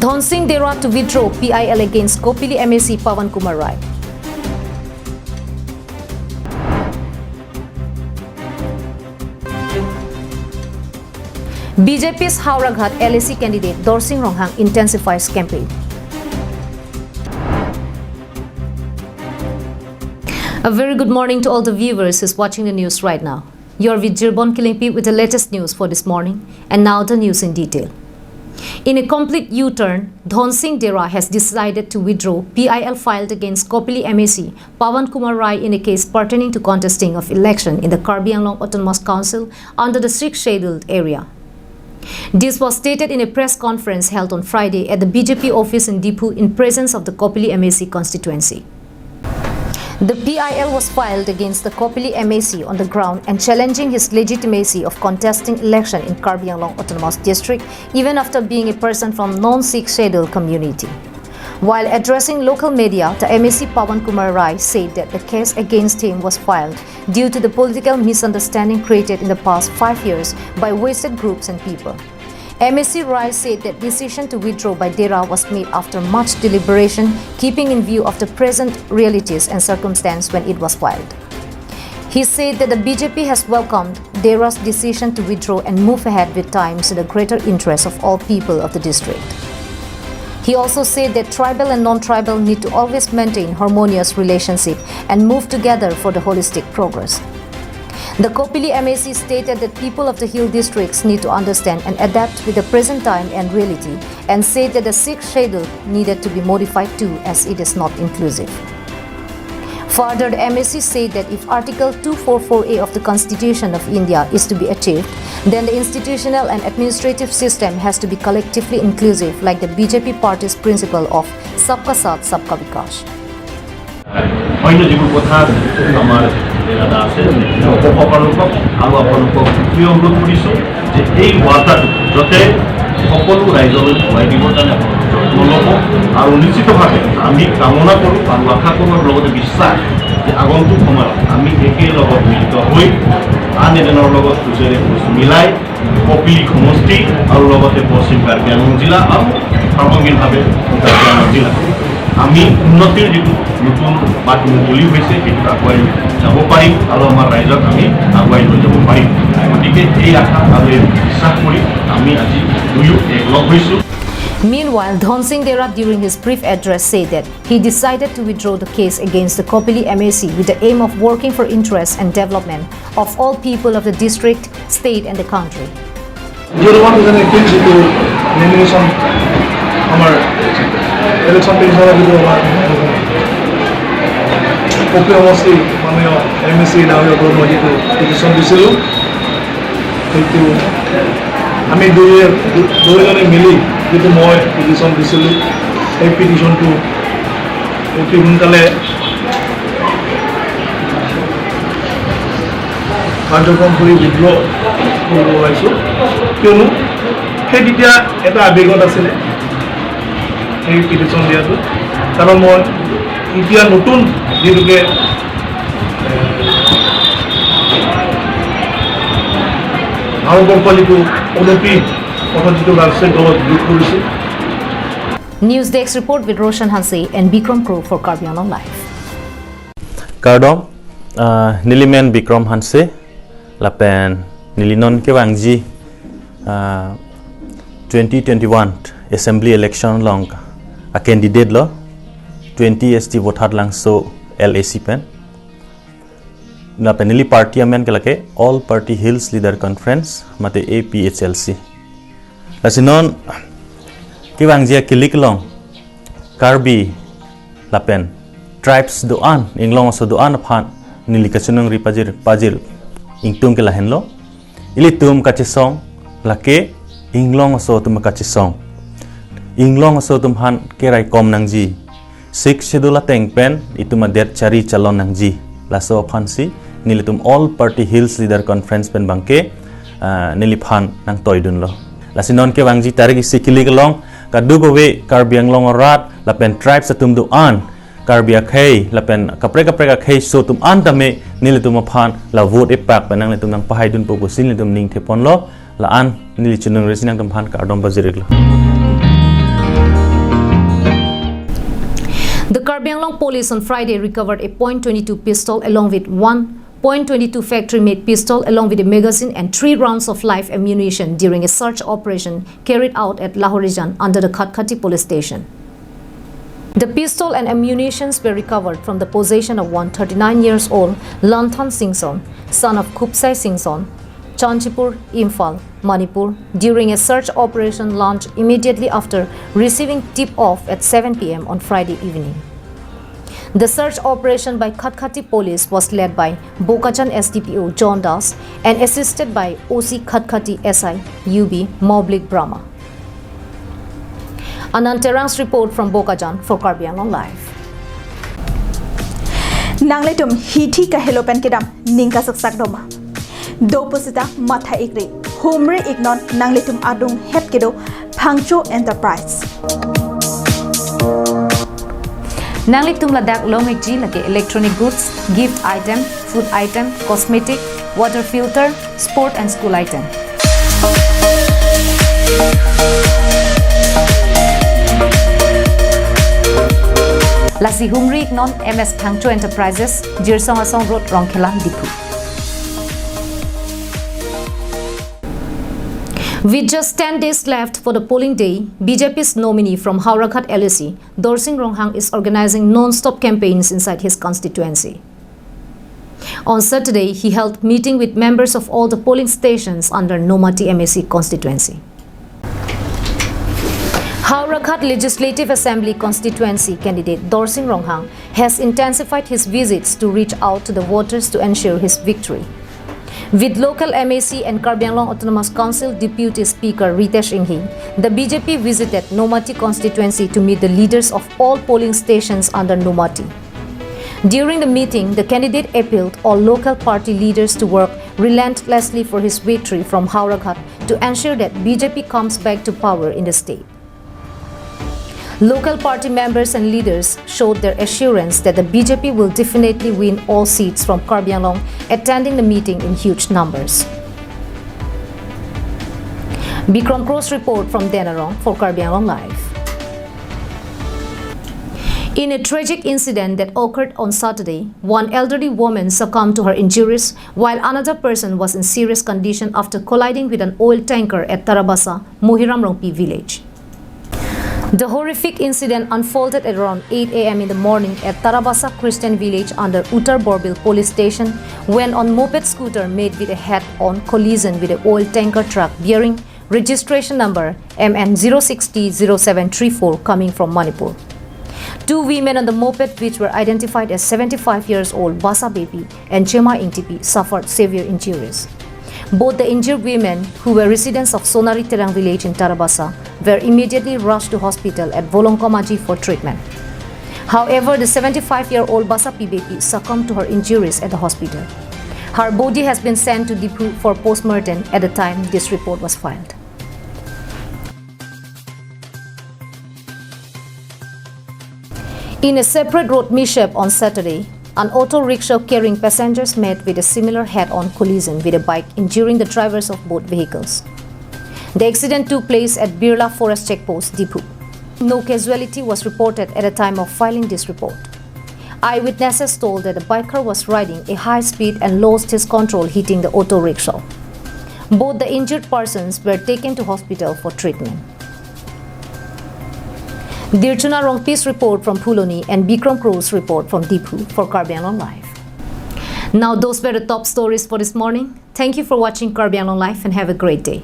Dhon Singh Dera to withdraw PIL against Kopili MAC Pawan Kumar Rai. BJP's Hauraghat LAC candidate Dorsing Ronghang intensifies campaign. A very good morning to all the viewers who's watching the news right now. You're with Jirbon Kilingpi with the latest news for this morning, and now the news in detail. In a complete U-turn, Dhon Singh Dera has decided to withdraw PIL filed against Kopili MAC Pawan Kumar Rai in a case pertaining to contesting of election in the Karbi Anglong Autonomous Council under the 6th scheduled area. This was stated in a press conference held on Friday at the BJP office in Dipu in presence of the Kopili MAC constituency. The PIL was filed against the Kopili MAC on the ground and challenging his legitimacy of contesting election in Karbi Anglong Autonomous District even after being a person from non-Sikh scheduled community. While addressing local media, the MAC Pawan Kumar Rai said that the case against him was filed due to the political misunderstanding created in the past 5 years by wasted groups and people. MAC Rai said that decision to withdraw by Dera was made after much deliberation, keeping in view of the present realities and circumstance when it was filed. He said that the BJP has welcomed Dera's decision to withdraw and move ahead with times to the greater interest of all people of the district. He also said that tribal and non-tribal need to always maintain harmonious relationship and move together for the holistic progress. The Kopili MAC stated that people of the hill districts need to understand and adapt with the present time and reality, and said that the 6th schedule needed to be modified too as it is not inclusive. Further, the MAC said that if Article 244A of the Constitution of India is to be achieved, then the institutional and administrative system has to be collectively inclusive like the BJP party's principle of Sabka Saath, Sabka Vikash. অন্য যেগুলো কথা আমার এলাকা আছে উপকরণক আৰু আপোনালোকক প্ৰিয় অনুৰোধ কৰিছোঁ যে এই বাৰ্তাটো যাতে সকলো ৰাইজলৈ পোৱাই দিবৰ কাৰণে আপোনালোকে যত্ন ল'ব আৰু নিশ্চিতভাৱে আমি কামনা কৰোঁ আৰু আশা কৰোঁ আৰু লগতে বিশ্বাস যে আগন্তুক সময়ত আমি একেলগত মিলিত হৈ আন এজনৰ লগত খুচেৰে খোজ মিলাই কপিলি সমষ্টি আৰু লগতে পশ্চিম কাৰ্বি আংলং জিলা আৰু সামগ্ৰিকভাৱে কাৰ্বি আংলং জিলা আমি উন্নতিৰ যিটো নতুন বাট মুকলি হৈছে সেইটো আগুৱাই যাব পাৰিম আৰু আমাৰ ৰাইজক আমি আগুৱাই লৈ যাব পাৰিম গতিকে এই আশা আৰু এই বিশ্বাস কৰি আমি আজি দুয়ো একলগ হৈছোঁ। Meanwhile, Dhon Singh Dera during his brief address said that he decided to withdraw the case against the Kopili MAC with the aim of working for interest and development of all people of the district, state and the country. Election pension video Kopili সমষ্টি মাননীয় MAC ডাঙৰীয়া ওপৰত মই যিটো petition দিছিলোঁ সেইটো আমি দুয়োজনে মিলি যিটো মই পিটিশ্যন দিছিলোঁ সেই পিটিশ্যনটো অতি সোনকালে কাৰ্যক্ৰম কৰি উইথড্ৰ কৰিব ওলাইছোঁ কিয়নো সেই তেতিয়া এটা আৱেগত আছিলে এই পিটিশ্যন দিয়াটো কাৰণ মই এতিয়া নতুন যিটোকে ভাৰতবৰ্ষৰ যিটো উন্নতি পথত যিটো ৰাজনৈতিক দলত যোগ কৰিছোঁ। News Desk report with Roshan Hanse and Bikram Crow for Karbi Anglong Live. Kardom Nilimen Bikram Hanse Lapen Nilinon Kewangji 2021 Assembly election long a candidate lo 20 ST vote lang so LAC pen na penili party amen kelake all party hills leader conference mate APHLC lasinon kiwangji kilik long Karbi lapen tribes doan inglong so doan phan nilikachunung pajir ingtung ke lahen lo ilitum kachisong lake inglong so tum kachisong inglong so tum han kerai kom nangji 6 schedule teng pen ituma der chari chalon nangji laso phansi nilitum all party hills leader conference pen bangke niliphan nang toidun lo lasinon ke wangji tarik sikili long kadugo we Karbi Anglong rat lapen tribes atum du an Karbi akhei lapen kapre akhei so tum an tame nilitum phan la vote epak penang litum nang pahaidun pogosin litum ning thepon lo la an nilichunung resinang tum phan kardom bajirik lo Anglong police on Friday recovered a .22 pistol along with one .22 factory-made pistol along with a magazine and 3 rounds of live ammunition during a search operation carried out at Lahorijan under the Khatkhati police station. The pistol and ammunition were recovered from the possession of one 39-year-old Lanthan Singson, son of Khupsai Singson, Chanchipur, Imphal, Manipur, during a search operation launched immediately after receiving tip-off at 7 p.m. on Friday evening. The search operation by Khatkhati police was led by Bokachan SDPO John Das and assisted by OC Khatkhati SI UB Moblik Brahma. Anand Terang's report from Bokachan for Karbi Anglong Live. Nangletum hiti ka helopen kedam ningka saksak doma. Do posita matha ikri humre ignon nangletum adung het kedo Phangcho Enterprise. Nangletum ladak lomekji lake electronic goods, gift item, food item, cosmetic, water filter, sport and school item. Lasi humri ignon MS Phangcho Enterprises, Jirsong Asong Road, Rongkhela, Dipu. With just 10 days left for the polling day, BJP's nominee from Haurakat LAC, Dorsing Ronghang, is organizing non-stop campaigns inside his constituency. On Saturday, he held meeting with members of all the polling stations under Nomati MAC constituency. Haurakat Legislative Assembly constituency candidate Dorsing Ronghang has intensified his visits to reach out to the voters to ensure his victory. With local MAC and Karbi Anglong Autonomous Council Deputy Speaker Ritesh Inghi, the BJP visited Nomati constituency to meet the leaders of all polling stations under Nomati. During the meeting, the candidate appealed all local party leaders to work relentlessly for his victory from Haurakat to ensure that BJP comes back to power in the state. Local party members and leaders showed their assurance that the BJP will definitely win all seats from Karbi Anglong, attending the meeting in huge numbers. Bikram Kro's report from Denarong for Karbi Anglong Live. In a tragic incident that occurred on Saturday, one elderly woman succumbed to her injuries while another person was in serious condition after colliding with an oil tanker at Tarabasa, Mohiram Rongpi village. The horrific incident unfolded at around 8 a.m. in the morning at Tarabasa Christian village under Uttar Borbil police station when on moped scooter made with a head-on collision with an oil tanker truck bearing registration number MN0600734 coming from Manipur. 2 women on the moped, which were identified as 75-year-old Basa Bepi and Chema Ingtipi, suffered severe injuries. Both the injured women, who were residents of Sonari Terang village in Tarabasa, were immediately rushed to hospital at Volongkomaji for treatment. However, the 75-year-old Basa Bepi succumbed to her injuries at the hospital. Her body has been sent to Dipu for post-mortem at the time this report was filed. In a separate road mishap on Saturday, an auto rickshaw carrying passengers met with a similar head-on collision with a bike, injuring the drivers of both vehicles. The accident took place at Birla Forest Checkpost, Dipu. No casualty was reported at the time of filing this report. Eyewitnesses told that the biker was riding a high speed and lost his control, hitting the auto rickshaw. Both the injured persons were taken to hospital for treatment. Dirchuna Rongpi's report from Phuloni and Bikram Kro's report from Dipu for Karbi Anglong Live. Now those were the top stories for this morning. Thank you for watching Karbi Anglong Live and have a great day.